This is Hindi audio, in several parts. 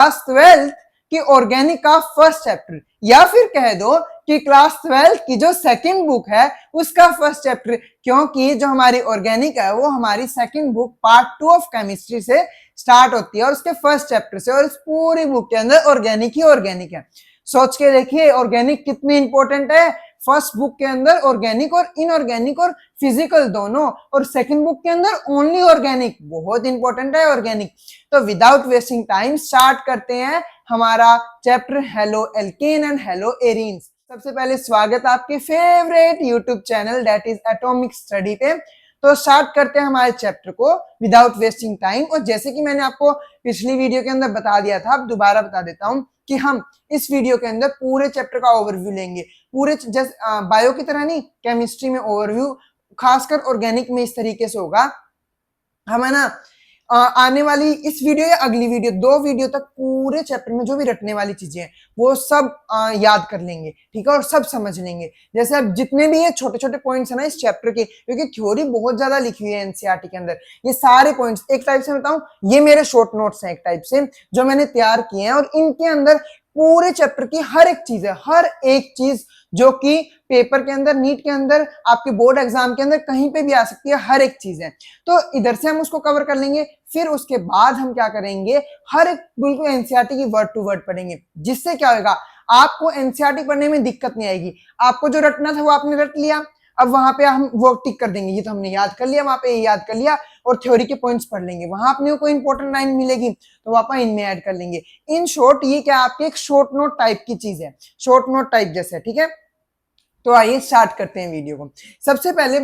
क्लास 12 की ऑर्गेनिक का फर्स्ट चैप्टर, या फिर कह दो कि क्लास 12 की जो सेकंड बुक है उसका फर्स्ट चैप्टर, क्योंकि जो हमारी ऑर्गेनिक है वो हमारी second book part 2 of chemistry से स्टार्ट होती है और उसके फर्स्ट चैप्टर से, और इस पूरी बुक के अंदर ऑर्गेनिक ही ऑर्गेनिक है। सोच के देखिए ऑर्गेनिक कितनी इंपॉर्टेंट है। फर्स्ट बुक के अंदर ऑर्गेनिक और इनऑर्गेनिक और फिजिकल दोनों, और सेकंड बुक के अंदर ओनली ऑर्गेनिक, बहुत इंपॉर्टेंट है ऑर्गेनिक। तो विदाउट वेस्टिंग टाइम स्टार्ट करते हैं हमारा chapter halo alkane and hello arenes. सबसे पहले स्वागत आपके favourite YouTube channel that is atomic study पे। तो स्टार्ट करते हैं हमारे चैप्टर को विदाउट वेस्टिंग टाइम। और जैसे कि मैंने आपको पिछली वीडियो के अंदर बता दिया था, अब दोबारा बता देता हूं कि हम इस वीडियो के अंदर पूरे चैप्टर का ओवरव्यू लेंगे, पूरे जैसे बायो की तरह नहीं, केमिस्ट्री में ओवरव्यू, खासकर ऑर्गेनिक में इस तरीके से होगा। हम है ना आने वाली इस वीडियो या अगली वीडियो, 2 वीडियो तक पूरे चैप्टर में जो भी रटने वाली चीजें हैं वो सब याद कर लेंगे, ठीक है, और सब समझ लेंगे। जैसे अब जितने भी ये छोटे छोटे पॉइंट्स है ना इस चैप्टर के, क्योंकि थ्योरी बहुत ज्यादा लिखी हुई है एनसीईआरटी के अंदर, ये सारे पॉइंट्स एक टाइप से बताऊं, ये मेरे शॉर्ट नोट्स हैं एक टाइप से जो मैंने तैयार किए हैं, और इनके अंदर पूरे चैप्टर की हर एक चीज है, हर एक चीज जो कि पेपर के अंदर, नीट के अंदर, आपके बोर्ड एग्जाम के अंदर कहीं पे भी आ सकती है, हर एक चीज है। तो इधर से हम उसको कवर कर लेंगे, फिर उसके बाद हम क्या करेंगे, हर एक बिल्कुल एनसीईआरटी की वर्ड टू वर्ड पढ़ेंगे, जिससे क्या होगा, आपको एनसीईआरटी पढ़ने में दिक्कत नहीं आएगी। आपको जो रटना था वो आपने रट लिया, अब वहां पे हम वो टिक कर देंगे, ये तो हमने याद कर लिया, वहां पे ये याद कर लिया, और थ्योरी के पॉइंट्स पढ़ लेंगे, वहां अपने को कोई इंपॉर्टेंट लाइन मिलेगी तो वहां पर इनमें ऐड कर लेंगे। इन शॉर्ट ये क्या आपके एक शॉर्ट नोट टाइप की चीज है, शॉर्ट नोट टाइप जैसे, ठीक है। तो आइए स्टार्ट करते हैं वीडियो को। सबसे पहले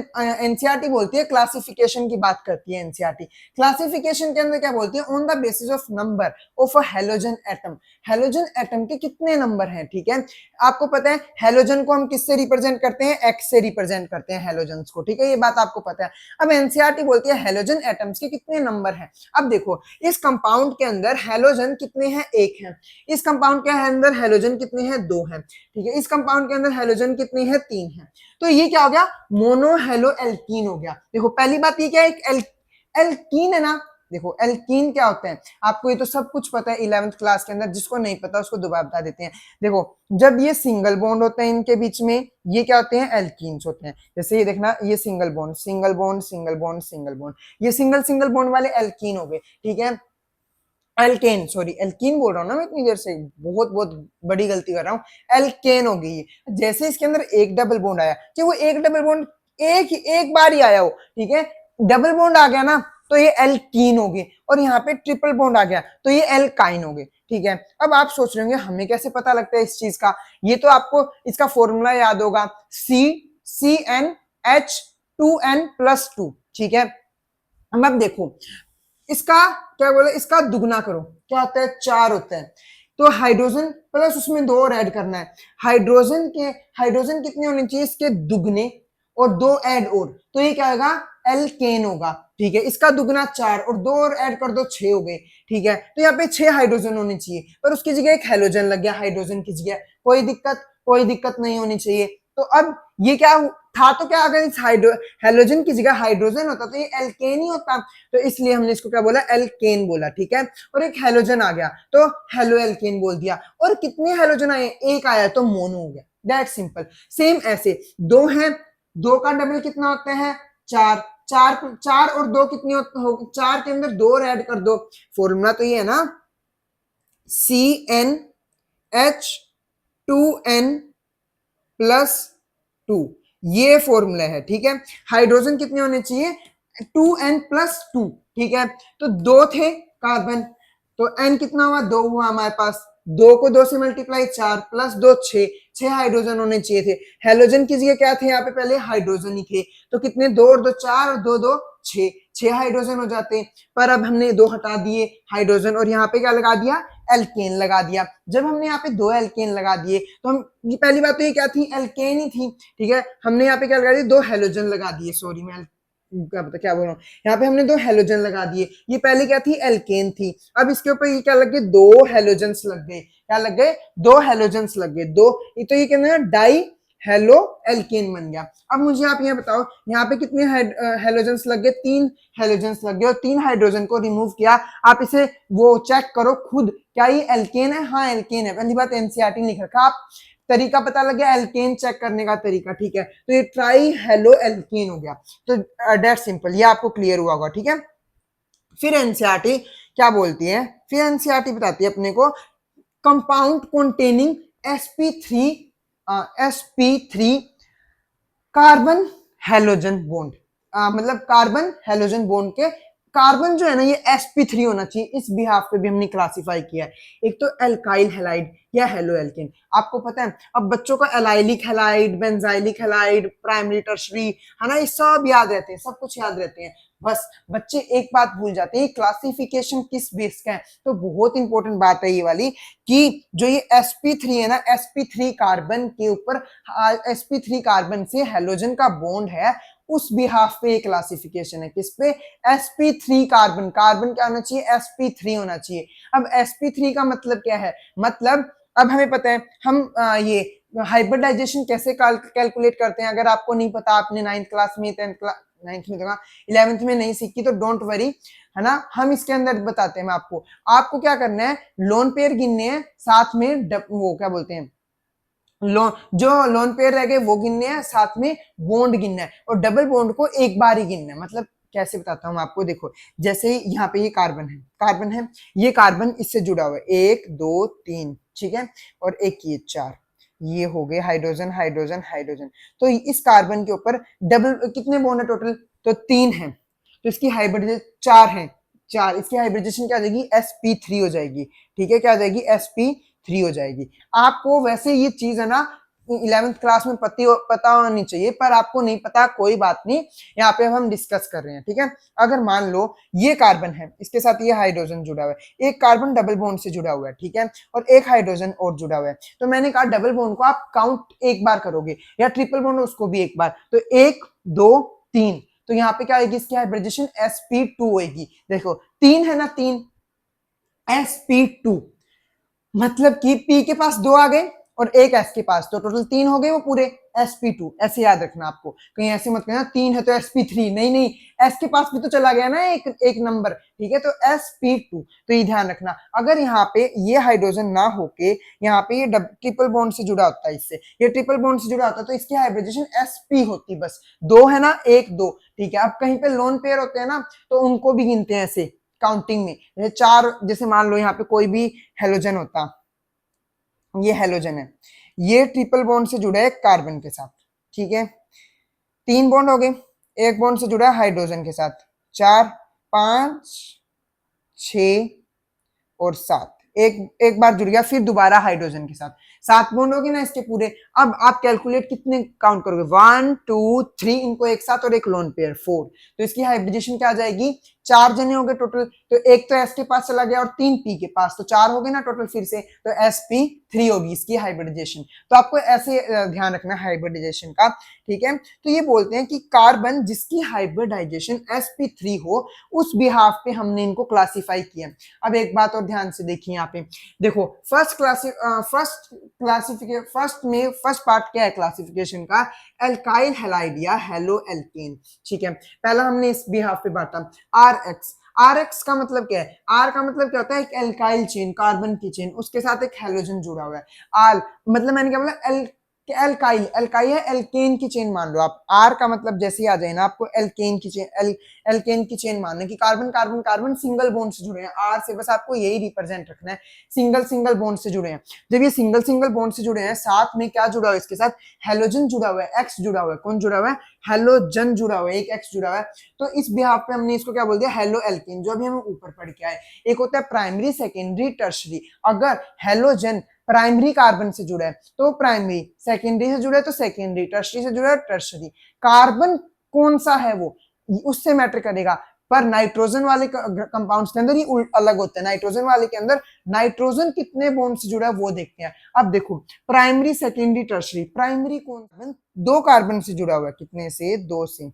एनसीईआरटी बोलती है, क्लासिफिकेशन की बात करती है एनसीईआरटी। क्लासिफिकेशन के अंदर क्या बोलती है, on the basis of number of a halogen atom. Halogen atom के कितने नंबर हैं, ठीक है। आपको पता है हैलोजन को हम किससे रिप्रेजेंट करते हैं, एक्स से रिप्रेजेंट करते हैं हैलोजन्स को, ठीक है, ये बात आपको पता है। अब एनसीईआरटी बोलती है हैलोजन एटम्स के कितने नंबर हैं। अब देखो इस कंपाउंड के अंदर हैलोजन कितने हैं, एक है। इस कंपाउंड के अंदर हैलोजन कितने हैं, 2 हैं, ठीक है। इस कंपाउंड के अंदर हैलोजन कितनी है, 3 है। तो ये क्या हो गया, मोनो हेलो एल्कीन हो गया। देखो पहली बात ये क्या है, एक एल्कीन है ना। देखो एल्कीन क्या होते हैं, आपको ये तो सब कुछ पता है 11th क्लास के अंदर, जिसको नहीं पता उसको दोबारा बता देते हैं। देखो जब ये सिंगल बॉन्ड होते हैं इनके बीच में, ये क्या होते हैं, एल्कीन्स होते हैं। जैसे ये देखना, ये single bond single bond single bond single bond, ये सिंगल सिंगल बॉन्ड वाले एल्कीन हो गए, ठीक है। एल्केन, सॉरी एल्कीन बोल रहा हूँ ना मैं इतनी देर से, बहुत बहुत बड़ी गलती कर रहा हूँ, एल्केन हो गई। जैसे इसके अंदर एक डबल बॉन्ड आया, चाहे वो एक डबल बॉन्ड एक बार ही आया हो, ठीक है, डबल बॉन्ड आ गया ना तो ये एल्कीन हो गए, और यहाँ पे ट्रिपल बॉन्ड आ गया तो ये एल्काइन हो गए, ठीक है। अब आप सोच रहे होंगे हमें कैसे पता लगता है इस चीज का, ये तो आपको इसका फॉर्मूला याद होगा, CnH2n+2, ठीक है। अब देखो इसका क्या बोले, इसका दुगना करो, क्या होता है, 4 होता है। तो हाइड्रोजन प्लस उसमें 2 और ऐड करना है, हाइड्रोजन कितने होने चाहिए, इसके दुगने और 2 ऐड और, तो ये क्या होगा, एल्केन होगा, ठीक है। इसका दुगना 4 और 2 और ऐड कर दो, 6 हो गए, ठीक है। तो यहाँ पे 6 हाइड्रोजन होने चाहिए, पर उसकी जगह एक हेलोजन लग गया, हाइड्रोजन की जगह, कोई दिक्कत नहीं होनी चाहिए। तो अब ये क्या था, तो क्या अगर इस हेलोजन की जगह हाइड्रोजन होता तो ये एल्केन ही होता, तो इसलिए हमने इसको क्या बोला, एल्केन बोला, ठीक है। और एक हेलोजन आ गया तो हेलो एल्केन बोल दिया, और कितने हेलोजन आए, एक आया तो मोनो हो गया, दैट सिंपल। सेम ऐसे 2 हैं, 2 का डबल कितना होता है, 4, 4 और 2 कितनी हो, 4 के अंदर 2 और ऐड कर दो, फॉर्मूला तो ये है ना, CnH2n+2, ये फॉर्मूला है, ठीक है। हाइड्रोजन कितने होने चाहिए, 2n+2, ठीक है। तो 2 थे कार्बन, तो n कितना हुआ, 2 हुआ हमारे पास, 2 को 2 से मल्टीप्लाई, 4 प्लस 2 6 हाइड्रोजन होने चाहिए थे। हेलोजन की जगह क्या थे, यहाँ पे पहले हाइड्रोजन ही थे, तो कितने, 2 और 2 4 और 2 2 6 हाइड्रोजन हो जाते। पर अब हमने 2 हटा दिए हाइड्रोजन, और यहाँ पे क्या लगा दिया, एल्केन लगा दिया। जब हमने यहाँ पे 2 एल्केन लगा दिए तो हम, ये पहली बात तो ये क्या थी, एल्केन ही थी, ठीक है। हमने यहाँ पे क्या लगा दिया, 2 हेलोजन लगा दिए, सॉरी मैं क्या बोल रहा हूँ, यहाँ पे हमने 2 हेलोजन लगा दिए। ये पहले क्या थी, एल्केन थी, अब इसके ऊपर ये क्या लग गए, 2 हेलोजन्स लग गए, क्या लग गए, 2 हेलोजन्स लग गए, 2, तो ये कहते हैं डाई हेलो एल्केन बन गया। अब मुझे आप ये बताओ, यहाँ पे कितने हेलोजेंस लग गए? 3 हेलोजेंस लग गए और 3 हाइड्रोजन को रिमूव किया। आप इसे वो चेक करो खुद, क्या ये एल्केन है? हाँ एल्केन है। पहली बात एनसीईआरटी लिख रखा, आप तरीका पता लग गया एल्केन चेक करने का तरीका, ठीक है। तो ये ट्राई हेलो एल्केन हो गया। तो डेट सिंपल, ये आपको क्लियर हुआ होगा, ठीक है। फिर एनसीईआरटी क्या बोलती है? फिर एनसीईआरटी बताती है अपने को compound containing sp3 sp3 carbon halogen bond, मतलब कार्बन हेलोजन बॉन्ड के कार्बन जो है ना ये sp3 होना चाहिए। इस बिहाफ पे भी हमने क्लासिफाई किया है, एक तो एल्काइल हैलाइड या हेलो एल्केन। आपको पता है अब बच्चों का allylic halide, benzylic halide, primary tertiary, है ना, ये सब याद रहते हैं, सब कुछ याद रहते हैं। बस बच्चे एक बात भूल जाते हैं, क्लासिफिकेशन किस बेस का है। तो बहुत इंपॉर्टेंट बात है ये वाली कि जो ये sp3 है ना, sp3 कार्बन के ऊपर sp3 कार्बन से हेलोजन का बॉन्ड है, उस बिहाफ पे क्लासिफिकेशन है। किस पे? sp3 कार्बन, कार्बन क्या होना चाहिए? sp3 होना चाहिए। अब sp3 का मतलब क्या है? मतलब अब हमें पता है हम ये हाइब्रिडाइजेशन कैसे कैलकुलेट करते हैं। अगर आपको नहीं पता, आपने 9th क्लास में, 10th क्लास, 9th में, 11th में नहीं सीखी तो डोंट वरी, है ना, हम इसके अंदर बताते हैं। मैं आपको क्या करना है, लोन पेयर गिनने हैं, साथ में वो क्या बोलते हैं, जो लोन पेयर रह गए वो गिनने हैं, साथ में बॉन्ड गिनना है, और डबल बॉन्ड को एक बार ही गिनना है। मतलब कैसे बताता हूं आपको, देखो जैसे यहाँ पे ये कार्बन है, ये कार्बन इससे जुड़ा हुआ है, 1 2 3, ठीक है, और एक ये 4, ये हो गए हाइड्रोजन हाइड्रोजन हाइड्रोजन। तो इस कार्बन के ऊपर डबल कितने बॉन्ड है टोटल? तो 3 है, तो इसकी हाइब्रिड 4 है, 4, इसकी हाइब्रिडेशन क्या हो जाएगी? sp3 हो जाएगी, ठीक है, क्या हो जाएगी? sp3 हो जाएगी। आपको वैसे ये चीज है ना 11th क्लास में पता होनी चाहिए, पर आपको नहीं पता, कोई बात नहीं, यहाँ पे हम डिस्कस कर रहे हैं, ठीक है। अगर मान लो ये कार्बन है, इसके साथ ये हाइड्रोजन जुड़ा हुआ है, एक कार्बन डबल बॉन्ड से जुड़ा हुआ है, ठीक है, और एक हाइड्रोजन और जुड़ा हुआ है। तो मैंने कहा डबल बॉन्ड को आप काउंट एक बार करोगे, या ट्रिपल बॉन्ड उसको भी एक बार, तो 1 2 3, तो यहाँ पे क्या होगी? इसकी हाइब्रिडेशन sp2 होगी। देखो 3 है ना, 3 sp2, मतलब कि P के पास 2 आ गए और एक S के पास, तो टोटल 3 हो गए वो पूरे, sp2। ऐसे याद रखना आपको, कहीं ऐसे मत कहना 3 है तो sp3, नहीं नहीं, S के पास भी तो चला गया ना एक नंबर, ठीक है, तो sp2। तो ये ध्यान रखना, अगर यहाँ पे ये हाइड्रोजन ना होके यहाँ पे ये ट्रिपल बॉन्ड से जुड़ा होता है, इससे ये ट्रिपल बॉन्ड से जुड़ा होता है, तो इसकी हाइब्रिडेशन sp होती, बस 2 है ना, 1 2, ठीक है। अब कहीं पे लोन पेयर होते हैं ना, तो उनको भी गिनते हैं ऐसे काउंटिंग में, 4, जैसे मान लो यहाँ पे कोई भी हेलोजन होता, ये हेलोजन है, ये ट्रिपल बॉन्ड से जुड़ा है कार्बन के साथ, ठीक है, 3 बॉन्ड हो गए, एक बॉन्ड से जुड़ा है हाइड्रोजन के साथ, 4 5 6 और 7, एक बार जुड़ गया, फिर दोबारा हाइड्रोजन के साथ, 7 बॉन्ड हो गए ना इसके पूरे। अब आप कैलकुलेट कितने काउंट करोगे? 1 2 3, इनको एक साथ, और एक लोन पेयर 4, तो इसकी हाइब्रिडेशन क्या आ जाएगी? 4 जने हो गए टोटल, तो एक तो एस के पास चला गया और 3 पी के पास, तो 4 हो गए ना टोटल फिर से, तो sp3 होगी इसकी हाइब्रिडाइजेशन। तो आपको ऐसे ध्यान रखना हाइब्रिडाइजेशन का, ठीक है। तो ये बोलते हैं कि कार्बन जिसकी हाइब्रिडाइजेशन sp3 हो, उस बिहाफ पे हमने इनको क्लासिफाई किया। अब एक बात और ध्यान से देखिए, यहाँ पे देखो फर्स्ट पार्ट क्या है क्लासिफिकेशन का? एल्काइल हैलाइड या हेलो एल्केन, ठीक है। पहला हमने इस बिहाफ पे बांटा RX का मतलब क्या है? R का मतलब क्या होता है? एक एल्काइल चेन, कार्बन की चेन, उसके साथ एक हेलोजन जुड़ा हुआ है। आल मतलब मैंने क्या बोला? एल्काइल, एल्काइल है, एल्केन की चेन मान लो आप। आर का मतलब जैसे ही आ जाए ना आपको एल्केन की चेन, एल्केन की चेन मानना कि carbon carbon carbon single bond से जुड़े हैं। आर से बस आपको यही रिप्रेजेंट रखना है, सिंगल सिंगल बॉन्ड से जुड़े हैं। जब ये सिंगल सिंगल बॉन्ड से जुड़े हैं, साथ में क्या जुड़ा हुआ है? इसके साथ हेलोजन जुड़ा हुआ है, एक्स जुड़ा हुआ है। कौन जुड़ा हुआ है? हेलोजन जुड़ा हुआ है, एक एक्स जुड़ा हुआ है। तो इस बिहाफ पे हमने इसको क्या बोल दिया? हेलो एल्केन, जो अभी हम ऊपर पढ़ के आए। एक होता है प्राइमरी, सेकेंडरी, टर्शरी। अगर हेलोजन प्राइमरी कार्बन से जुड़ा है तो प्राइमरी, सेकेंडरी से जुड़ा है तो सेकेंडरी, टर्शरी से जुड़ा है टर्शरी। कार्बन कौन सा है वो उससे मैटर करेगा, पर नाइट्रोजन वाले कंपाउंड्स के अंदर ये अलग होता है। नाइट्रोजन वाले के अंदर नाइट्रोजन कितने बॉन्ड से जुड़ा है वो देखते हैं। अब देखो प्राइमरी, सेकेंडरी, टर्शरी। प्राइमरी कौन? 2 कार्बन से जुड़ा हुआ है, कितने से? 2 से।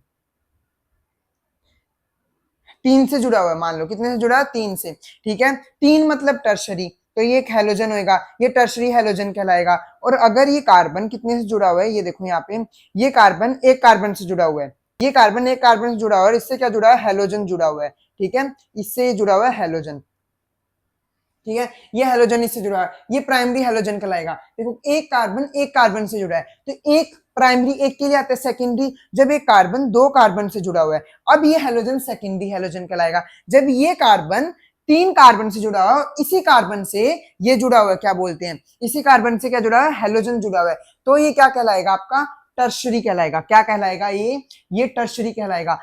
3 से जुड़ा हुआ है, मान लो कितने से जुड़ा है? 3 से, ठीक है। 3 मतलब टर्शरी, तो ये एक हैलोजन होएगा, ये टर्शरी हैलोजन कहलाएगा। और अगर ये कार्बन कितने से जुड़ा हुआ है, ये देखो यहाँ पे, ये कार्बन एक कार्बन से जुड़ा हुआ है, ये कार्बन एक कार्बन से जुड़ा हुआ है, और इससे क्या जुड़ा है, हैलोजन जुड़ा हुआ है, ठीक है, इससे जुड़ा हुआ है हैलोजन, ठीक है, ये हैलोजन इससे जुड़ा है, ये प्राइमरी हैलोजन कहलाएगा। देखो एक कार्बन से जुड़ा है, तो एक प्राइमरी एक के लिए आता है सेकेंडरी, जब एक कार्बन दो कार्बन से जुड़ा हुआ है, अब ये हैलोजन सेकेंडरी हैलोजन कहलाएगा। जब ये कार्बन तीन कार्बन से जुड़ा हुआ है, इसी कार्बन से ये जुड़ा हुआ है, क्या बोलते हैं, इसी कार्बन से क्या जुड़ा है, हैलोजन जुड़ा हुआ है, तो ये क्या कहलाएगा, आपका टर्शरी कहलाएगा। क्या कहलाएगा, ये टर्शरी कहलाएगा।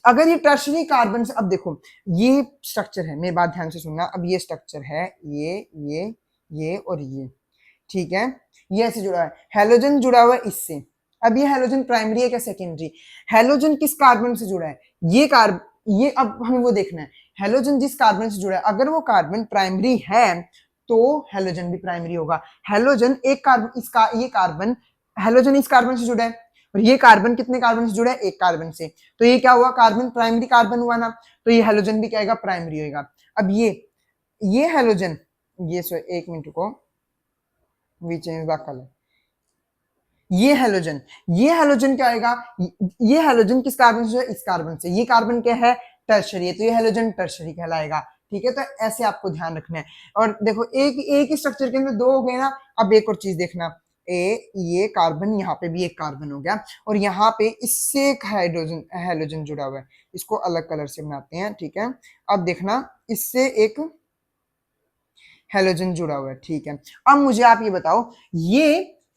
अगर ये टर्शरी कार्बन से, अब देखो ये स्ट्रक्चर है, मेरी बात ध्यान से सुनना, अब ये स्ट्रक्चर है, ये और ये, ठीक है, ये ऐसे जुड़ा है, हैलोजन जुड़ा हुआ है इससे। अब ये हैलोजन प्राइमरी है क्या सेकेंडरी, हैलोजन किस कार्बन से जुड़ा है, ये अब हमें वो देखना है, हैलोजन जिस कार्बन से जुड़ा है, अगर वो कार्बन प्राइमरी है तो हैलोजन भी प्राइमरी होगा। हैलोजन एक कार्बन, ये कार्बन, हैलोजन इस कार्बन से जुड़ा है, और ये कार्बन कितने कार्बन से जुड़ा है, एक कार्बन से, तो ये क्या हुआ, कार्बन प्राइमरी कार्बन हुआ ना, तो ये हैलोजन भी क्या आएगा, प्राइमरी होगा। अब ये हैलोजन, ये एक मिनट को, वी चेंज द कलर, ये हैलोजन क्या आएगा, ये हैलोजन किस कार्बन से, इस कार्बन से, ये कार्बन क्या है, टर्शरी है, तो ये हैलोजन टर्शरी कहलाएगा, ठीक है। तो ऐसे आपको ध्यान रखना है। और देखो एक ही स्ट्रक्चर के अंदर दो हो गए ना, अब एक और चीज देखना, ये कार्बन, यहाँ पे भी एक कार्बन हो गया, और यहाँ पे इससे एक हैलोजन जुड़ा हुआ है, इसको अलग कलर से बनाते हैं, ठीक है। अब देखना, इससे एक हैलोजन जुड़ा हुआ है, ठीक है। अब मुझे आप ये बताओ,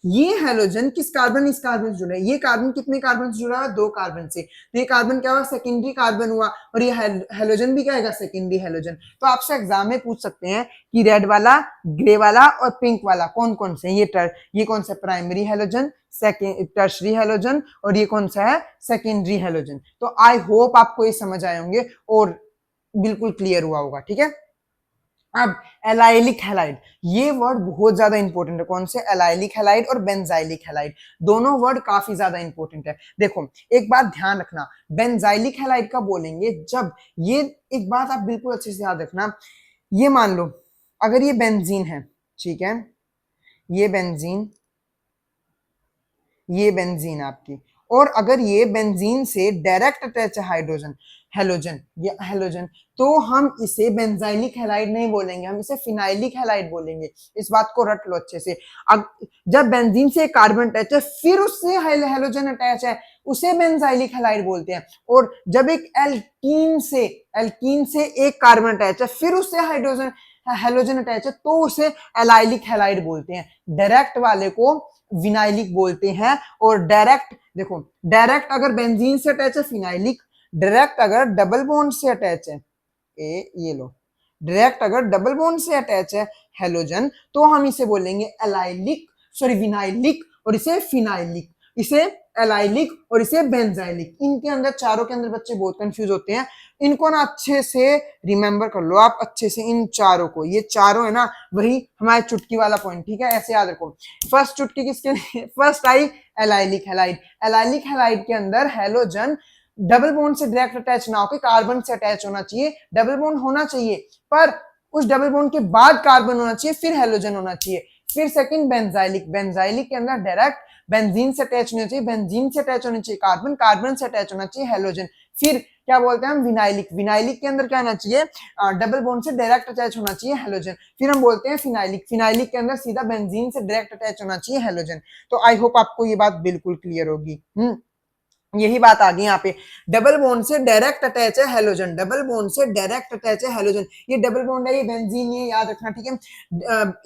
ये हैलोजन किस कार्बन, इस कार्बन से जुड़ा है, ये कार्बन कितने कार्बन से जुड़ा है, दो कार्बन से, तो ये कार्बन क्या हुआ, सेकेंडरी कार्बन हुआ, और ये हैलोजन भी क्या आएगा, सेकेंडरी हैलोजन। तो आपसे एग्जाम में पूछ सकते हैं कि रेड वाला, ग्रे वाला और पिंक वाला कौन कौन से, ये कौन सा प्राइमरी हैलोजन, टर्शरी हैलोजन, और ये कौन सा है, सेकेंडरी हैलोजन। तो आई होप आपको ये समझ आए होंगे और बिल्कुल क्लियर हुआ होगा, ठीक है। अब एलाइलिक हैलाइड, ये वर्ड बहुत ज्यादा इंपॉर्टेंट है, कौन से, एलाइलिक हैलाइड और बेंजाइलिक हैलाइड, दोनों वर्ड काफी ज्यादा इंपॉर्टेंट है। देखो एक बात ध्यान रखना, बेंजाइलिक हैलाइड का बोलेंगे जब, ये एक बात आप बिल्कुल अच्छे से याद रखना, ये मान लो अगर ये बेंजीन है, ठीक है, ये बेंजीन आपकी, और अगर ये बेंजीन से डायरेक्ट अटैच है हाइड्रोजन, हैलोजन, तो हम इसे बेंजाइलिक हैलाइड नहीं बोलेंगे, हम इसे फिनाइलिक हैलाइड बोलेंगे। इस बात को रट लो अच्छे से। जब बेंजीन से कार्बन अटैच है फिर उससे हैलोजन अटैच है, उसे बेंजाइलिक हैलाइड बोलते हैं। और जब एक एल्कीन से एक कार्बन अटैच है फिर उससे हैलोजन अटैच है, तो उसे एलाइलिक हैलाइड बोलते हैं। डायरेक्ट वाले को विनाइलिक बोलते हैं, और डायरेक्ट अगर बेंजीन से अटैच है फिनाइलिक, डायरेक्ट अगर डबल बॉन्ड से अटैच है, ये लो, डायरेक्ट अगर डबल बॉन्ड से अटैच है हैलोजन, तो हम इसे बोलेंगे विनाइलिक, और इसे फिनाइलिक, इसे एलाइलिक और इसे बेंजाइलिक। इनके अंदर, चारों के अंदर बच्चे बहुत कंफ्यूज होते हैं, इनको ना अच्छे से रिमेंबर कर लो आप अच्छे से, इन चारों को, ये चारों है ना वही हमारे चुटकी वाला पॉइंट, ठीक है, ऐसे याद रखो। फर्स्ट चुटकी किसके लिए, फर्स्ट आई एलाइलिक हैलाइड के अंदर हैलोजन डबल बॉन्ड से डायरेक्ट अटैच ना होकर कार्बन से अटैच होना चाहिए, डबल बॉन्ड होना चाहिए पर उस डबल बॉन्ड के बाद कार्बन होना चाहिए, फिर हैलोजन होना चाहिए। फिर सेकंड बेंजाइलिक के अंदर डायरेक्ट बेंजीन से अटैच होना चाहिए, बेंजीन से अटैच होना चाहिए कार्बन से अटैच होना चाहिए हैलोजन। फिर क्या बोलते हैं हम, विनाइलिक के अंदर क्या होना चाहिए, डबल बॉन्ड से डायरेक्ट अटैच होना चाहिए हैलोजन। फिर हम बोलते हैं फिनाइलिक के अंदर सीधा बेंजीन से डायरेक्ट अटैच होना चाहिए हैलोजन। तो आई होप आपको ये बात बिल्कुल क्लियर होगी। यही बात आ गई यहाँ पे, डबल बॉन्ड से डायरेक्ट अटैच है हैलोजन, डबल बॉन्ड से डायरेक्ट अटैच है हैलोजन, ये डबल बॉन्ड है, ये बेंजीन, ये याद रखना, ठीक है।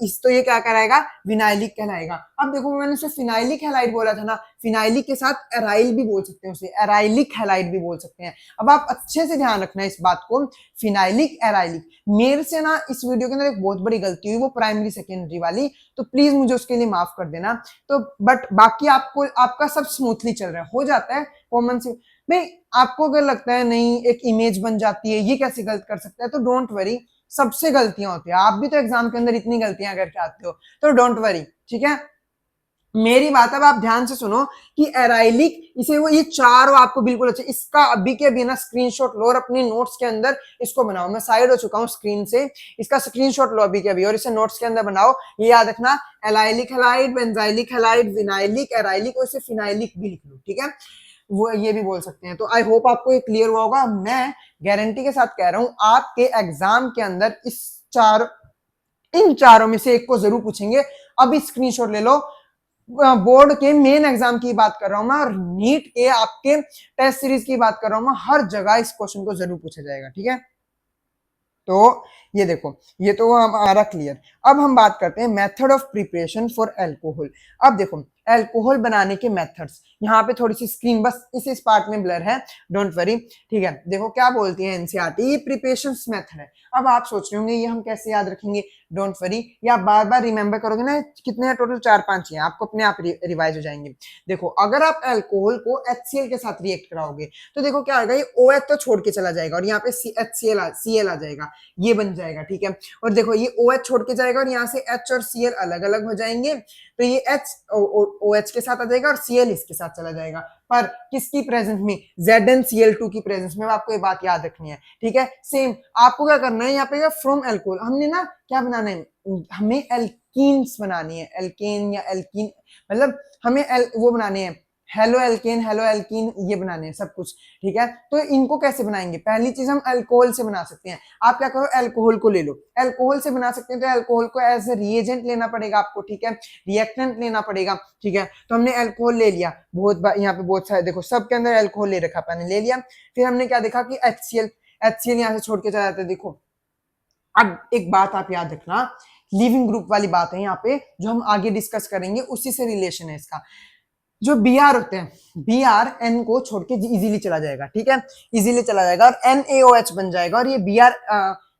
इस तो ये क्या कराएगा, विनाइलिक कहलाएगा। अब देखो मैंने उसे फिनाइलिक हैलाइड बोला था ना, फिनाइलिक के साथ एराइल भी बोल सकते हैं, उसे एराइलिक हैलाइड भी बोल सकते हैं। अब आप अच्छे से ध्यान रखना इस बात को, फिनाइलिक एराइलिक। मेरे से ना इस वीडियो के अंदर एक बहुत बड़ी गलती हुई, वो प्राइमरी सेकेंडरी वाली, तो प्लीज मुझे उसके लिए माफ कर देना। तो बट बाकी आपका सब स्मूथली चल रहा है, हो जाता है कॉमन से भाई। आपको अगर लगता है नहीं एक इमेज बन जाती है, ये कैसे गलत कर सकता है, तो डोंट वरी, सबसे गलतियां होती है, आप भी तो एग्जाम के अंदर इतनी गलतियां करके आते हो, तो डोंट वरी, ठीक है। मेरी बात अब आप ध्यान से सुनो कि एराइलिक इसे वो ये चारों आपको बिल्कुल अच्छे, इसका अभी के अभी ना स्क्रीनशॉट लो और अपने नोट्स के अंदर इसको बनाओ। मैं साइड हो चुका हूँ स्क्रीन से, इसका स्क्रीनशॉट लो अभी के अभी और इसे नोट्स के अंदर बनाओ। ये याद रखना, allylic halide, benzylic halide, vinylic, arylic और इसे फिनाइलिक भी लिख लो, ठीक है, वो ये भी बोल सकते हैं। तो आई होप आपको ये क्लियर हुआ होगा। मैं गारंटी के साथ कह रहा हूं आपके एग्जाम के अंदर इन चारों में से एक को जरूर पूछेंगे। अभी स्क्रीनशॉट ले लो। बोर्ड के मेन एग्जाम की बात कर रहा हूं मैं और नीट के आपके टेस्ट सीरीज की बात कर रहा हूं मैं, हर जगह इस क्वेश्चन को जरूर पूछा जाएगा, ठीक है। तो ये देखो, ये तो हमारा क्लियर। अब हम बात करते हैं method of preparation for alcohol. अब देखो अल्कोहल बनाने के मेथड्स, यहाँ पे थोड़ी सी स्क्रीन बस इस पार्ट में ब्लर है, डोंट वरी, ठीक है। देखो क्या बोलती है एनसीईआरटी, ये प्रिपरेशन मेथड है। अब आप सोच रहे होंगे ये हम कैसे याद रखेंगे, डोंट वरी, या आप बार बार रिमेंबर करोगे ना, कितने हैं टोटल, 4-5 हैं, आपको अपने आप रिवाइज हो जाएंगे। देखो अगर आप अल्कोहल को HCl के साथ रिएक्ट कराओगे तो देखो क्या होगा, ये OH तो छोड़ के चला जाएगा और यहाँ पे CL आ जाएगा, ये बन जाएगा, ठीक है। और देखो ये OH छोड़ के जाएगा और यहाँ से H और Cl अलग अलग हो जाएंगे, तो ये OH के साथ आ जाएगा और Cl इसके साथ चला जाएगा, पर किसकी प्रेजेंस में, ZnCl2 की प्रेजेंस में। आपको ये बात याद रखनी है, ठीक है। सेम आपको क्या करना है, यहाँ पे फ्रॉम अल्कोहल हमने ना क्या बनाना है, हमें एल्कीन्स बनानी है, एल्केन या एल्कीन, मतलब हमें वो बनाने हैं, हेलो एल्केन, हेलो एल्कीन, ये बनाने हैं सब कुछ, ठीक है। तो इनको कैसे बनाएंगे, पहली चीज हम अल्कोहल से बना सकते हैं। आप क्या करो, अल्कोहल को ले लो, अल्कोहल से बना सकते हैं, तो अल्कोहल को एज ए रिएजेंट लेना पड़ेगा आपको, ठीक है, रिएक्टेंट लेना पड़ेगा, ठीक है। तो हमने अल्कोहल ले लिया, यहाँ पे बहुत सारे देखो सबके अंदर अल्कोहल ले रखा, मैंने ले लिया। फिर हमने क्या देखा कि HCl यहाँ से छोड़ के चला जाता है। देखो अब एक बात आप याद रखना, लिविंग ग्रुप वाली बात है यहाँ पे, जो हम आगे डिस्कस करेंगे उसी से रिलेशन है इसका। जो Br होते हैं, Br N को छोड़ के इजीली चला जाएगा, ठीक है, इजीली चला जाएगा और NaOH बन जाएगा और ये Br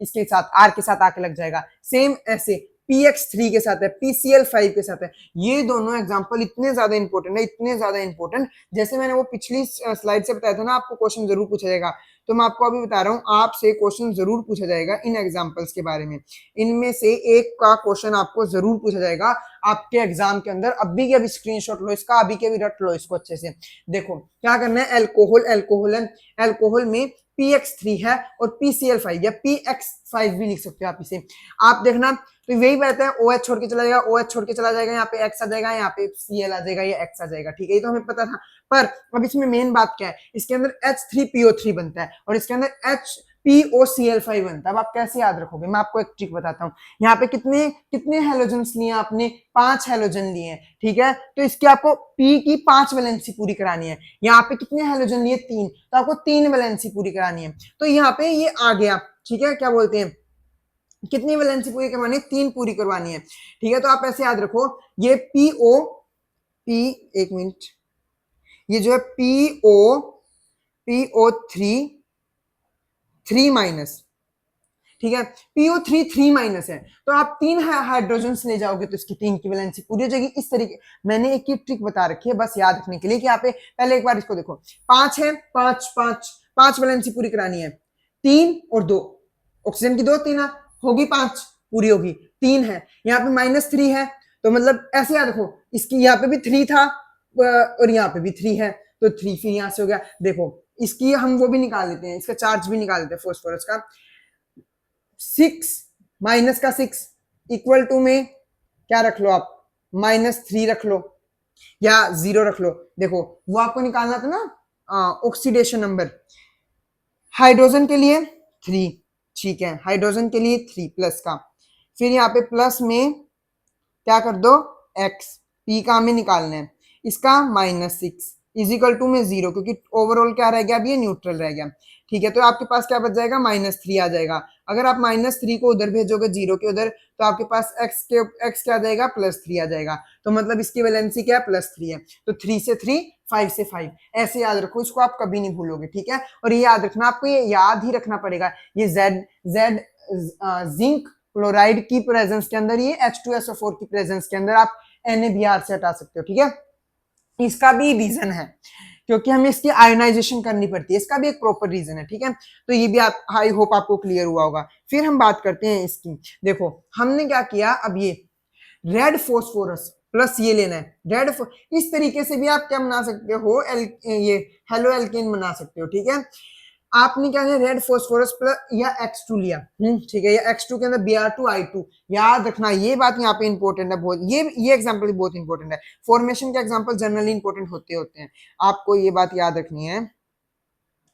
इसके साथ R के साथ आके लग जाएगा। सेम ऐसे PX3 के साथ है, PCl5 के साथ है। ये दोनों एग्जांपल इतने ज्यादा इंपॉर्टेंट है, इतने ज्यादा इंपॉर्टेंट, जैसे मैंने वो पिछली स्लाइड से बताया था ना, आपको क्वेश्चन जरूर पूछा जाएगा, तो मैं आपको अभी बता रहा हूँ, आपसे क्वेश्चन जरूर पूछा जाएगा इन एग्जांपल्स के बारे में। इनमें से एक का क्वेश्चन आपको जरूर पूछा जाएगा आपके एग्जाम के अंदर। अभी के अभी स्क्रीनशॉट लो इसका, अभी के अभी रट लो इसको अच्छे से। देखो क्या करना है, अल्कोहल में PX3 है और PCl5 या PX5 भी लिख सकते हो आप इसे। आप देखना तो यही बात है, OH छोड़ के चला जाएगा, OH छोड़ के चला जाएगा, यहाँ पे X आ जाएगा, यहाँ पे Cl आ जाएगा, या X आ जाएगा, ठीक है, ये तो हमें पता था। पर अब इसमें मेन बात क्या है, इसके अंदर H3PO3 बनता है और इसके अंदर HPOCl5 बनता है। अब आप कैसे याद रखोगे, मैं आपको एक ट्रिक बताता हूँ। यहाँ पे कितने कितने हेलोजन्स लिए आपने, 5 हेलोजन लिए हैं, ठीक है। तो इसकी आपको P की 5 वैलेंसी पूरी करानी है। यहाँ पे कितने हेलोजन लिए, 3, तो आपको 3 वैलेंसी पूरी करानी है। तो यहाँ पे ये आ गया, ठीक है, क्या बोलते हैं, कितनी वैलेंसी पूरी करवानी है, 3 पूरी करवानी है, ठीक है। तो आप ऐसे याद रखो, ये एक मिनट, ये जो है PO3 माइनस, ठीक है, PO3 3 माइनस है, तो आप 3 हाइड्रोजन ले जाओगे तो इसकी 3 की वैलेंसी पूरी हो जाएगी। इस तरीके मैंने एक ही ट्रिक बता रखी है बस याद रखने के लिए, कि यहाँ पे पहले एक बार इसको देखो, 5 है, 5 वैलेंसी पूरी करानी है, 3 और 2, ऑक्सीजन की 2 3 होगी, 5 पूरी होगी, 3 है, यहाँ पे -3 है, तो मतलब ऐसे याद रखो, इसकी यहाँ पे भी 3 था और यहाँ पे भी 3 है, तो 3 फिर यहाँ से हो गया। देखो इसकी हम वो भी निकाल लेते हैं, इसका चार्ज भी निकाल लेते हैं फॉस्फोरस का, 6 माइनस का 6 इक्वल टू में क्या रख लो आप, -3 रख लो या 0 रख लो। देखो वो आपको निकालना था ना ऑक्सीडेशन नंबर, हाइड्रोजन के लिए 3, ठीक है, हाइड्रोजन के लिए 3 प्लस का, फिर यहाँ पे प्लस में क्या कर दो x, p का हमें निकालना है, इसका -6 इजिकल टू में 0, क्योंकि ओवरऑल क्या रह गया, अभी ये न्यूट्रल रह गया, ठीक है। तो आपके पास क्या बच जाएगा, -3 आ जाएगा। अगर आप -3 को उधर भेजोगे 0 के उधर, तो आपके पास x क्या आ जाएगा, +3 आ जाएगा। तो मतलब इसकी वैलेंसी क्या है, +3 है। तो 3 से 3, 5 से 5, ऐसे याद रखो, इसको आप कभी नहीं भूलोगे, ठीक है। और ये याद रखना, आपको ये याद ही रखना पड़ेगा, ये Z जिंक क्लोराइड की प्रेजेंस के अंदर, ये H2SO4 की प्रेजेंस के अंदर आप NaBr से हटा सकते हो, ठीक है। इसका भी रीजन है, क्योंकि हमें इसकी आयोनाइजेशन करनी पड़ती है, इसका भी एक प्रॉपर रीजन है, ठीक है। तो ये भी आप, आई होप आपको क्लियर हुआ होगा। फिर हम बात करते हैं इसकी, देखो हमने क्या किया, अब ये रेड फॉस्फोरस प्लस ये लेना है रेड। इस तरीके से भी आप क्या बना सकते हो, ये हेलो एल्केन बना सकते हो, ठीक है। आपने क्या है, रेड फॉस्फोरस प्लस या X2 लिया, ठीक है, या X2 के अंदर Br2I2, याद रखना ये बात यहाँ पे इंपॉर्टेंट है बहुत, ये एग्जांपल बहुत इंपॉर्टेंट है। फॉर्मेशन के एग्जांपल जनरली इंपॉर्टेंट होते हैं, आपको ये बात याद रखनी है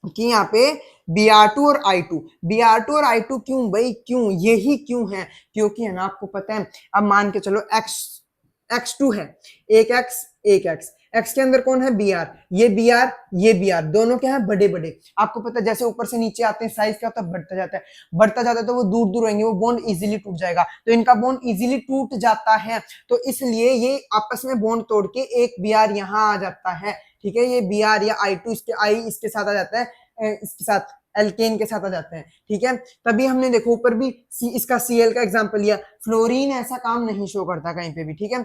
कि यहाँ पे Br2 और I2, Br2 और I2 क्यों भाई, क्यों, यही क्यों है, क्योंकि है ना आपको पता है, अब मान के चलो X2 है, एक X, X के अंदर कौन है, Br, ये Br दोनों क्या है, बड़े बड़े। आपको पता है जैसे ऊपर से नीचे आते हैं साइज क्या होता है, बढ़ता जाता है तो वो दूर दूर रहेंगे, वो बॉन्ड इजीली टूट जाएगा, तो इनका बॉन्ड इजीली टूट जाता है, तो इसलिए ये आपस में बॉन्ड तोड़ के एक Br यहाँ आ जाता है, ठीक है, ये Br या I2 इसके साथ आ जाता है, इसके साथ एल्केन के साथ आ जाते हैं, ठीक है। तभी हमने देखो ऊपर भी इसका Cl का एग्जांपल लिया। फ्लोरीन ऐसा काम नहीं शो करता कहीं पे भी, ठीक है,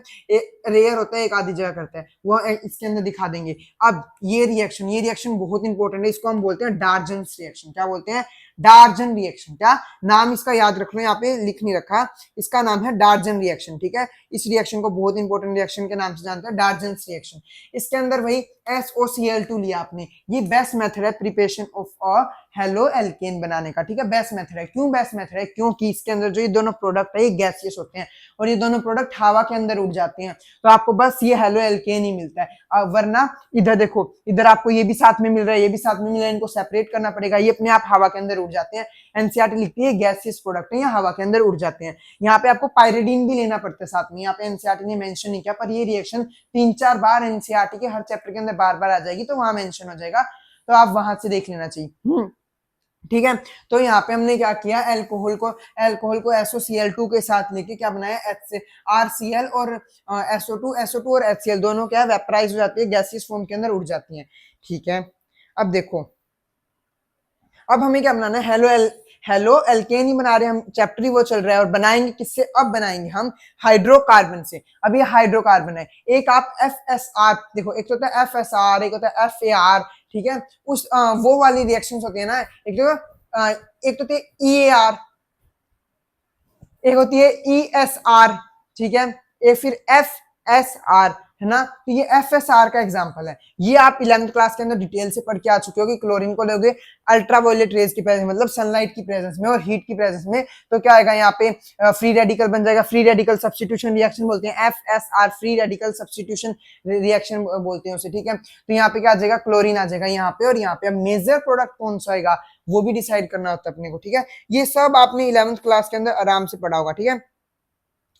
रेयर होता है, एक आधी जगह करता है, वो इसके अंदर दिखा देंगे। अब ये रिएक्शन बहुत इंपॉर्टेंट है, इसको हम बोलते हैं डार्जन्स रिएक्शन। क्या बोलते हैं, डार्जन रिएक्शन। क्या नाम इसका याद रख लो, यहाँ पे लिख नहीं रखा, इसका नाम है डार्जन रिएक्शन, ठीक है। इस रिएक्शन को बहुत इंपॉर्टेंट रिएक्शन के नाम से जानते हैं, डार्जन्स रिएक्शन। इसके अंदर वही SOCl2 लिया आपने, ये बेस्ट मेथड है preparation of a halo alkane बनाने का, ठीक है, बेस्ट मेथड है। क्यों बेस्ट मेथड है, क्योंकि इसके अंदर जो ये दोनों प्रोडक्ट है ये गैसियस होते हैं और ये दोनों प्रोडक्ट हवा के अंदर उड़ जाते हैं, तो आपको बस ये हेलो एल्केन ही मिलता है। वरना इधर देखो, इधर आपको ये भी साथ में मिल रहा है, ये भी साथ में मिल रहा है, इनको सेपरेट करना पड़ेगा, ये अपने आप हवा के अंदर उड़ जाते हैं। एनसीईआरटी लिखती है गैसियस प्रोडक्ट है, ये हवा के अंदर उड़ जाते हैं। यहाँ पे आपको पायरिडीन भी लेना पड़ता है साथ में, यहाँ पे एनसीईआरटी ने मेंशन नहीं किया, पर ये रिएक्शन 3-4 बार एनसीईआरटी के हर चैप्टर के अंदर बार बार आ जाएगी, तो वहां मेंशन हो जाएगा, तो आप वहां से देख लेना चाहिए, ठीक है। तो यहाँ पे हमने क्या किया, अल्कोहल को SOCl2 के साथ लेके क्या बनाया, RCl और SO2 और HCl दोनों क्या वेपराइज हो जाती है, गैसियस फॉर्म के अंदर उड़ जाती हैं, ठीक है। अब देखो, अब हमें क्या बनाना है, हेलो एल्केन ही बना रहे हैं हम, चैप्टर ही वो चल रहा है, और बनाएंगे किससे, अब बनाएंगे हम हाइड्रोकार्बन से। अब ये हाइड्रोकार्बन है, एक आप FSR देखो, एक तो होता है FSR, एक होता है FAR, ठीक है, उस वो वाली रिएक्शंस होती है ना, एक तो होती है EAR, एक होती है ESR, ठीक है, एक फिर FSR, है ना, तो ये FSR का एग्जांपल है। ये आप 11th क्लास के अंदर डिटेल से पढ़ के आ चुके हो कि क्लोरीन को लोगे अल्ट्रावायलेट रेज की प्रेजेंस, मतलब सनलाइट की प्रेजेंस में और हीट की प्रेजेंस में, तो क्या आएगा यहाँ पे, फ्री रेडिकल बन जाएगा, फ्री रेडिकल सब्स्टिट्यूशन रिएक्शन बोलते हैं, FSR, free radical substitution reaction बोलते हैं उसे, ठीक है। तो यहाँ पे क्या आ जाएगा, क्लोरीन आ जाएगा यहाँ पे, और यहाँ पे अब मेजर प्रोडक्ट कौन सा आएगा वो भी डिसाइड करना होता है अपने को, ठीक है। ये सब आपने 11th क्लास के अंदर आराम से पढ़ा होगा, ठीक है।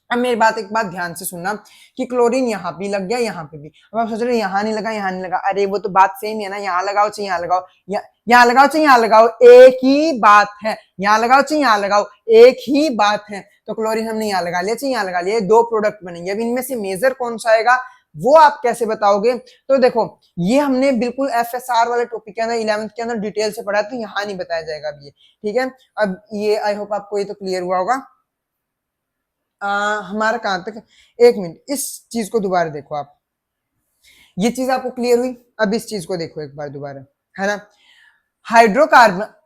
अब मेरी बात एक बात ध्यान से सुनना कि क्लोरीन यहाँ भी लग गया, यहाँ पे भी, अब आप सोच रहे यहाँ नहीं लगा, यहाँ नहीं लगा, अरे वो तो बात सेम है ना, यहाँ लगाओ चाहे यहाँ लगाओ, यहाँ लगाओ चाहे यहाँ लगाओ, एक ही बात है, यहाँ लगाओ चाहे यहाँ लगाओ, एक ही बात है। तो क्लोरीन हमने यहाँ लगा लिया चाहे यहाँ लगा लिया, दो प्रोडक्ट बनेंगे। अब इनमें से मेजर कौन सा आएगा वो आप कैसे बताओगे, तो देखो ये हमने बिल्कुल FSR वाले टॉपिक के अंदर 11th के अंदर डिटेल से पढ़ा, तो यहाँ नहीं बताया जाएगा अब ये, ठीक है। अब ये आई होप आपको ये तो क्लियर हुआ होगा। हमारा कहां तक, एक मिनट, इस चीज को दोबारा देखो आप, ये चीज आपको क्लियर हुई, अब इस चीज को देखो एक बार दोबारा, है ना।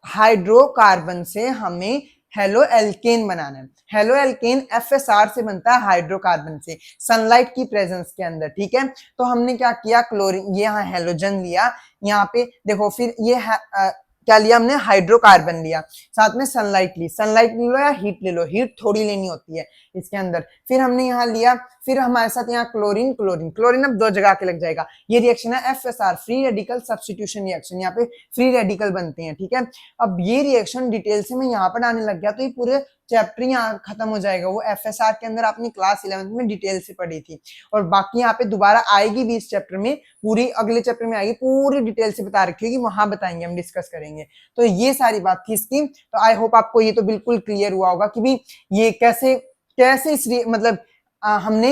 हाइड्रोकार्बन से हमें हेलो एल्केन बनाना है, हेलो एल्केन FSR से बनता है हाइड्रोकार्बन से, सनलाइट की प्रेजेंस के अंदर, ठीक है। तो हमने क्या किया, क्लोरीन, ये यहाँ हेलोजन लिया, यहाँ पे देखो, फिर ये क्या लिया हमने, हाइड्रोकार्बन लिया, साथ में सनलाइट ली, सनलाइट ले लो या हीट ले लो, हीट थोड़ी लेनी होती है इसके अंदर। फिर हमने यहाँ लिया, फिर हमारे साथ यहाँ क्लोरीन अब दो जगह के लग जाएगा। ये रिएक्शन है FSR, free radical substitution reaction, यहाँ पे फ्री रेडिकल बनते हैं, ठीक है। अब ये रिएक्शन डिटेल से मैं यहाँ पर आने लग गया तो ये पूरे चैप्टर यहाँ खत्म हो जाएगा। वो FSR के अंदर आपने क्लास 11th में डिटेल से पढ़ी थी, और बाकी यहाँ पे दोबारा आएगी भी इस चैप्टर में, पूरी अगले चैप्टर में आएगी, पूरी डिटेल से बता रखी होगी, वहां बताएंगे, हम डिस्कस करेंगे। तो ये सारी बात थी इसकी। तो आई होप आपको ये तो बिल्कुल क्लियर हुआ होगा कि भी ये कैसे इस मतलब हमने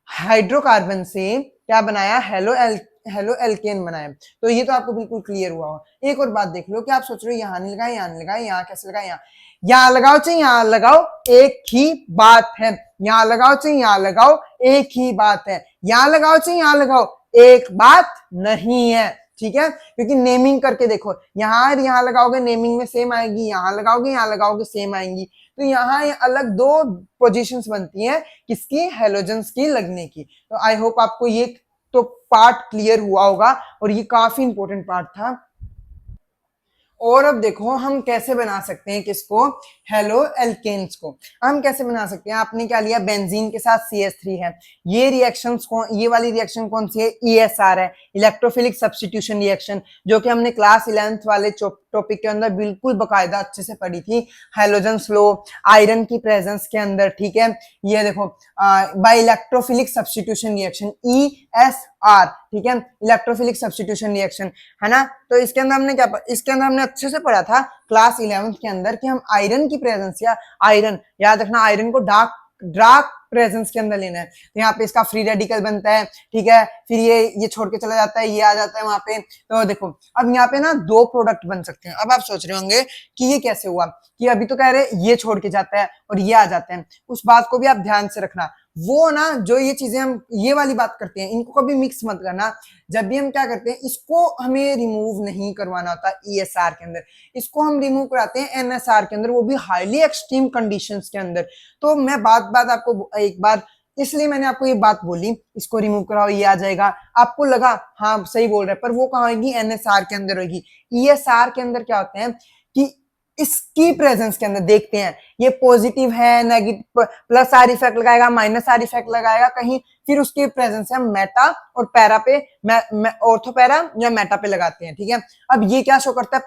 हाइड्रोकार्बन से क्या बनाया, हेलो एल्केन बनाया। तो ये तो आपको बिल्कुल क्लियर हुआ होगा। एक और बात देख लो कि आप सोच रहे हो यहाँ नहीं लगाए, यहाँ नहीं लगाए, यहाँ कैसे लगाए, यहाँ लगाओ चाहे यहाँ लगाओ, एक ही बात है, यहाँ लगाओ चाहे यहाँ लगाओ, एक ही बात है, यहाँ लगाओ चाहे यहाँ लगाओ, एक बात नहीं है, ठीक है। क्योंकि नेमिंग करके देखो, यहाँ लगाओगे नेमिंग में सेम आएगी, यहाँ लगाओगे सेम आएंगी। तो यहाँ ये अलग दो पोजीशंस बनती हैं किसकी, हेलोजेंस की लगने की। तो आई होप आपको ये तो पार्ट क्लियर हुआ होगा और ये काफी इंपॉर्टेंट पार्ट था। और अब देखो हम कैसे बना सकते हैं किसको, हेलो एल्केन्स को। हम कैसे बना सकते हैं, आपने क्या लिया, बेंजीन के साथ CH3 है। ये रिएक्शंस कौन, ये वाली रिएक्शन कौन सी है, ESR है, इलेक्ट्रोफिलिक सब्स्टिट्यूशन रिएक्शन, जो कि हमने क्लास 11th वाले टॉपिक के अंदर बिल्कुल बकायदा अच्छे से पढ़ी थी। हाइड्रोजन फ्लो आयरन की प्रेजेंस के अंदर, ठीक है। ये देखो by electrophilic substitution reaction, ESR, ठीक है, इलेक्ट्रोफिलिक सब्स्टिट्यूशन रिएक्शन, है ना। तो इसके अंदर हमने क्या, इसके अंदर हमने अच्छे से पढ़ा था क्लास 11th के अंदर कि हम आयरन की प्रेजेंस या आयरन, याद रखना आयरन को डार्क प्रेजेंस के अंदर लेना है। तो यहाँ पे इसका फ्री रेडिकल बनता है, ठीक है, फिर ये छोड़ के चला जाता है, ये आ जाता है वहां पे। तो देखो अब यहाँ पे ना दो प्रोडक्ट बन सकते हैं। अब आप सोच रहे होंगे कि ये कैसे हुआ, कि अभी तो कह रहे ये छोड़ के जाता है और ये आ जाते हैं। उस बात को भी आप ध्यान से रखना, वो ना जो ये चीजें हम ये वाली बात करते हैं इनको कभी मिक्स मत करना। जब भी हम क्या करते हैं, इसको हमें रिमूव नहीं करवाना होता ESR के अंदर, इसको हम रिमूव कराते हैं NSR के अंदर, वो भी हाईली एक्सट्रीम कंडीशंस के अंदर। तो मैं बात आपको एक बार, इसलिए मैंने आपको ये बात बोली, इसको रिमूव कराओ ये आ जाएगा, आपको लगा हाँ सही बोल रहे हैं, पर वो कहाँ होगी, NSR के अंदर होगी। ESR के अंदर क्या होते हैं कि इसकी प्रेजेंस के अंदर देखते हैं ये पॉजिटिव है, नेगेटिव, प्लस आर इफेक्ट लगाएगा, माइनस आर इफेक्ट लगाएगा कहीं, फिर उसकी प्रेजेंस है मेटा और पैरा पे, ऑर्थो पैरा या मेटा पे लगाते हैं, ठीक है। अब ये क्या शो करता है,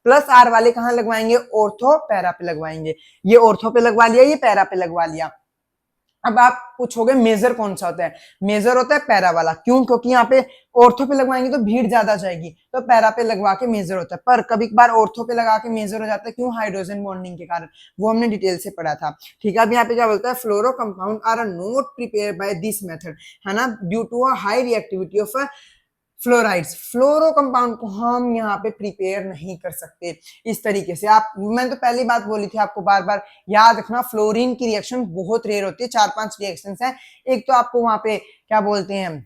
प्लस आर वाले कहाँ लगवाएंगे, ऑर्थो पैरा पे लगवाएंगे। ये ऑर्थो पे लगवा लिया, ये पैरा पे लगवा लिया। अब आप पूछोगे मेजर कौन सा होता है, मेजर होता है पैरा वाला, क्यों, क्योंकि यहाँ पे ऑर्थो पे लगवाएंगे तो भीड़ ज्यादा जाएगी, तो पैरा पे लगवा के मेजर होता है। पर कभी कभार ऑर्थो पे लगा के मेजर हो जाता है, क्यों, हाइड्रोजन बॉन्डिंग के कारण, वो हमने डिटेल से पढ़ा था, ठीक है। अब यहाँ पे क्या बोलता है, fluoro compound are not prepare by this method, है ना, due to a high reactivity of fluorides. Fluoro compound को हम यहाँ पे प्रिपेयर नहीं कर सकते इस तरीके से। आप, मैंने तो पहली बात बोली थी आपको, बार बार याद रखना, फ्लोरीन की रिएक्शन बहुत रेयर होती है, 4-5 रिएक्शंस हैं। एक तो आपको वहां पे क्या बोलते हैं,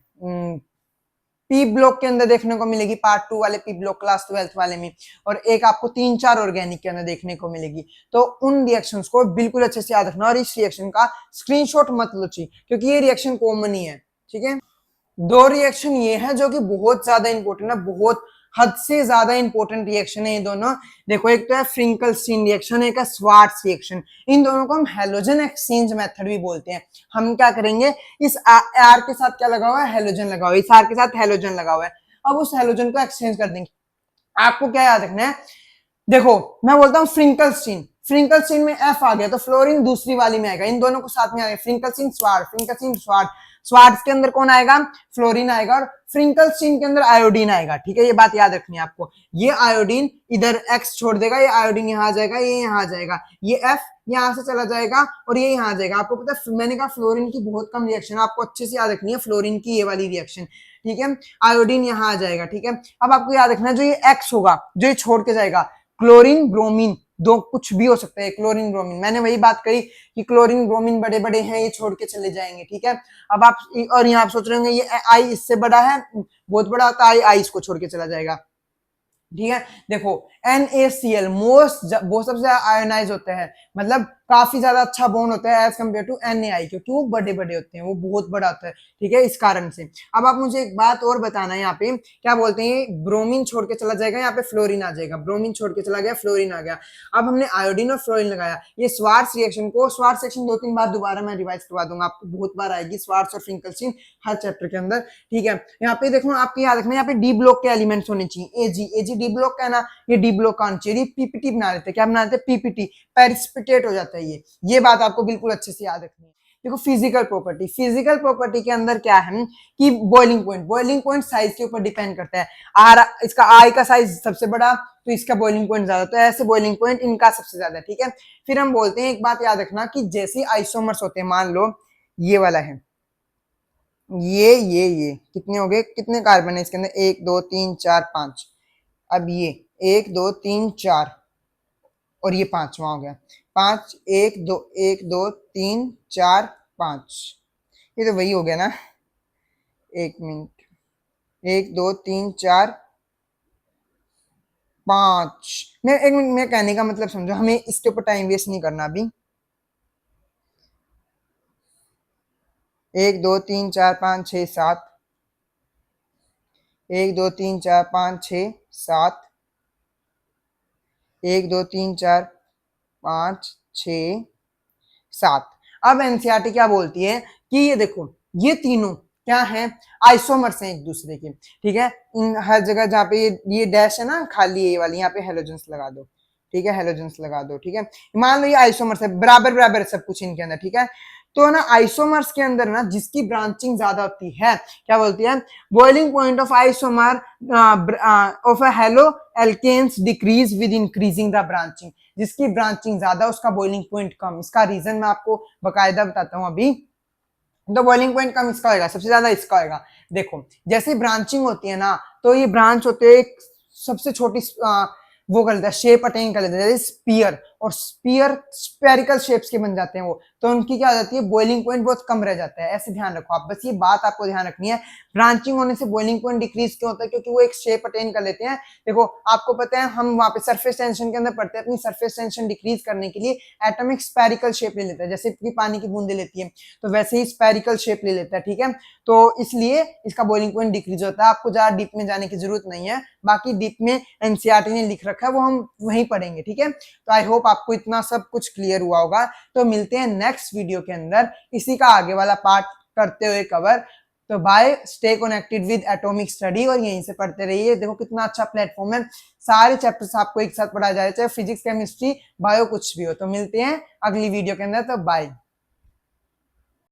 पी ब्लॉक के अंदर देखने को मिलेगी, पार्ट 2 वाले पी ब्लॉक क्लास 12th वाले में, और एक आपको 3-4 ऑर्गेनिक के अंदर देखने को मिलेगी। तो उन रिएक्शंस को बिल्कुल अच्छे से याद रखना, और इस रिएक्शन का स्क्रीनशॉट मत लो चाहिए, क्योंकि ये रिएक्शन कॉमन ही है, ठीक है। दो रिएक्शन ये है जो कि बहुत ज्यादा इंपॉर्टेंट है, बहुत हद से ज्यादा इंपॉर्टेंट रिएक्शन है ये दोनों। देखो एक तो है फ्रिंकलस्टीन रिएक्शन, एक है स्वार्ट्स रिएक्शन। इन दोनों को हम हेलोजन एक्सचेंज मेथड भी बोलते हैं। हम क्या करेंगे, इस आर के साथ क्या लगा हुआ है, हेलोजन लगा हुआ है, इस आर के साथ हेलोजन लगा हुआ है, अब उस हेलोजन को एक्सचेंज कर देंगे। आपको क्या याद रखना है, देखो मैं बोलता हूँ फ्रिंकलस्टीन, फ्रिंकलस्टीन में एफ आ गया तो फ्लोरीन दूसरी वाली में आएगा, इन दोनों को साथ में आएगा, फ्रिंकलस्टीन स्वार्ट, फ्रिंकलस्टीन स्वार्ट, स्वार्ट्स के अंदर कौन आएगा, फ्लोरीन आएगा, और फ्रिंकलस्टीन के अंदर आयोडीन आएगा, ठीक है। ये बात याद रखनी है आपको, ये आयोडीन इधर एक्स छोड़ देगा, ये आयोडीन यहाँ आ जाएगा, ये यहाँ आ जाएगा, ये एफ यहाँ से चला जाएगा और ये यहाँ आ जाएगा। आपको पता है मैंने कहा फ्लोरीन की बहुत कम रिएक्शन, आपको अच्छे से याद रखनी है फ्लोरीन की ये वाली रिएक्शन, ठीक है। आयोडीन यहाँ आ जाएगा, ठीक है। अब आपको याद रखना है जो ये एक्स होगा, जो ये छोड़ के जाएगा, क्लोरीन ब्रोमीन, दो कुछ भी हो सकता है, क्लोरीन ब्रोमीन, मैंने वही बात कही कि क्लोरीन ब्रोमीन बड़े बड़े हैं, ये छोड़ के चले जाएंगे, ठीक है। अब आप, और यहाँ आप सोच रहे होंगे ये आई इससे बड़ा है, बहुत बड़ा होता है, आई इसको छोड़ के चला जाएगा, ठीक है। देखो NaCl मोस्ट, वो सबसे ज्यादा आयोनाइज होते हैं, मतलब काफी ज्यादा अच्छा बॉन्ड होता है एज कम्पेयर टू Na, क्योंकि वो बड़े बड़े होते हैं, वो बहुत बड़ा होता है, ठीक है, इस कारण से। अब आप मुझे एक बात और बताना है, यहाँ पे क्या बोलते हैं, ब्रोमीन छोड़ के चला जाएगा, यहाँ पे फ्लोरीन आ जाएगा, ब्रोमीन छोड़ के चला गया, फ्लोरीन आ गया। अब हमने आयोडीन और फ्लोरीन लगाया, ये स्वार्ट्स रिएक्शन को, स्वार्ट्स रिएक्शन 2-3 बार दोबारा मैं रिवाइज करवा दूंगा आपको, बहुत बार आएगी स्वार्ट्स और फ्रिंकलस्टीन हर चैप्टर के अंदर, ठीक है। यहाँ पे देखो आपको याद रखना, यहाँ पे डी ब्लॉक के एलिमेंट्स होने चाहिए, एजी डी ब्लॉक का है ना, ये डी ब्लॉक का आना चाहिए, पीपीटी बना देते, क्या बना देते, पीपीटी, पेरिसिपिटेट हो जाता है ये बात आपको बिल्कुल अच्छे से याद रखनी है। देखो फिजिकल प्रॉपर्टी, फिजिकल प्रॉपर्टी के अंदर क्या है कि बॉइलिंग पॉइंट साइज के ऊपर डिपेंड करता है। आर, इसका आई का साइज सबसे बड़ा तो इसका बॉइलिंग पॉइंट ज्यादा, तो ऐसे बॉइलिंग पॉइंट इनका सबसे ज्यादा, ठीक है। फिर हम बोलते हैं, एक बात याद रखना कि जैसे आइसोमर्स होते हैं, मान लो ये वाला है, ये कितने हो गए, कितने कार्बन है इसके अंदर, 1 2 3 4 5, अब ये 1 2 3 4 और ये 5वां हो गया, 5 1 2 1 2 3 4 5, ये तो वही हो गया ना, 1 मिनट, 1 2 3 4 5। मैं एक मिनट, मैं कहने का मतलब समझो, हमें इसके ऊपर टाइम वेस्ट नहीं करना अभी। 1 2 3 4 5 6 7, 1 2 3 4 5 6 7, 1 2 3 4 5 6 7। अब एनसीईआरटी क्या बोलती है कि ये देखो, ये तीनों क्या है, आइसोमर्स हैं एक दूसरे के, ठीक है। हर जगह जहाँ पे ये डैश है ना खाली, ये वाली यहाँ पे हेलोजेंस लगा दो, ठीक है, हेलोजेंस लगा दो, ठीक है। मान लो ये आइसोमर्स है, बराबर बराबर सब कुछ इनके अंदर, ठीक है। तो ना आइसोमर्स के अंदर ना जिसकी ब्रांचिंग ज्यादा होती है, क्या बोलती है, boiling point of isomer of a haloalkanes decreases with increasing the branching. जिसकी ब्रांचिंग ज्यादा उसका बॉइलिंग पॉइंट कम। इसका रीजन मैं आपको बकायदा बताता हूं अभी। तो बॉइलिंग पॉइंट कम इसका होगा, सबसे ज्यादा इसका होगा। देखो जैसे ब्रांचिंग होती है ना, तो ये ब्रांच होते हैं सबसे छोटी वो कर लेता है, शेप अटेन कर लेता है, जैसे स्पीयर, और स्पीयर स्पेरिकल शेप्स के बन जाते हैं वो, तो उनकी क्या हो जाती है, बॉइलिंग पॉइंट बहुत कम रह जाता है। ऐसे ध्यान रखो आप, बस ये बात आपको ध्यान रखनी है। ब्रांचिंग होने से बॉइलिंग पॉइंट डिक्रीज क्यों होता है, क्योंकि वो एक शेप अटेन कर लेते हैं। देखो आपको पता है, हम वहां पे सरफेस टेंशन के अंदर पढ़ते हैं, अपनी सरफेस टेंशन डिक्रीज करने के लिए एटॉमिक स्पेरिकल शेप ले लेता है, जैसे कि पानी की बूंदे लेती है, तो वैसे ही स्पेरिकल शेप ले लेता है, ठीक है। तो इसलिए इसका बॉइलिंग पॉइंट डिक्रीज होता है। आपको ज्यादा डीप में जाने की जरूरत नहीं है, बाकी डीप में एनसीईआरटी ने लिख रखा है, वो हम वहीं पढ़ेंगे, ठीक है। तो आई होप आपको इतना सब कुछ क्लियर हुआ होगा। तो मिलते हैं नेक्स्ट वीडियो के अंदर, इसी का आगे वाला पार्ट करते हुए कवर। तो bye, stay connected with atomic study, और यहीं से पढ़ते रहिए। देखो कितना अच्छा प्लेटफॉर्म है, सारे चैप्टर्स आपको एक साथ पढ़ा जाए, चाहे फिजिक्स केमिस्ट्री बायो कुछ भी हो। तो मिलते हैं अगली वीडियो के अंदर, तो बाय।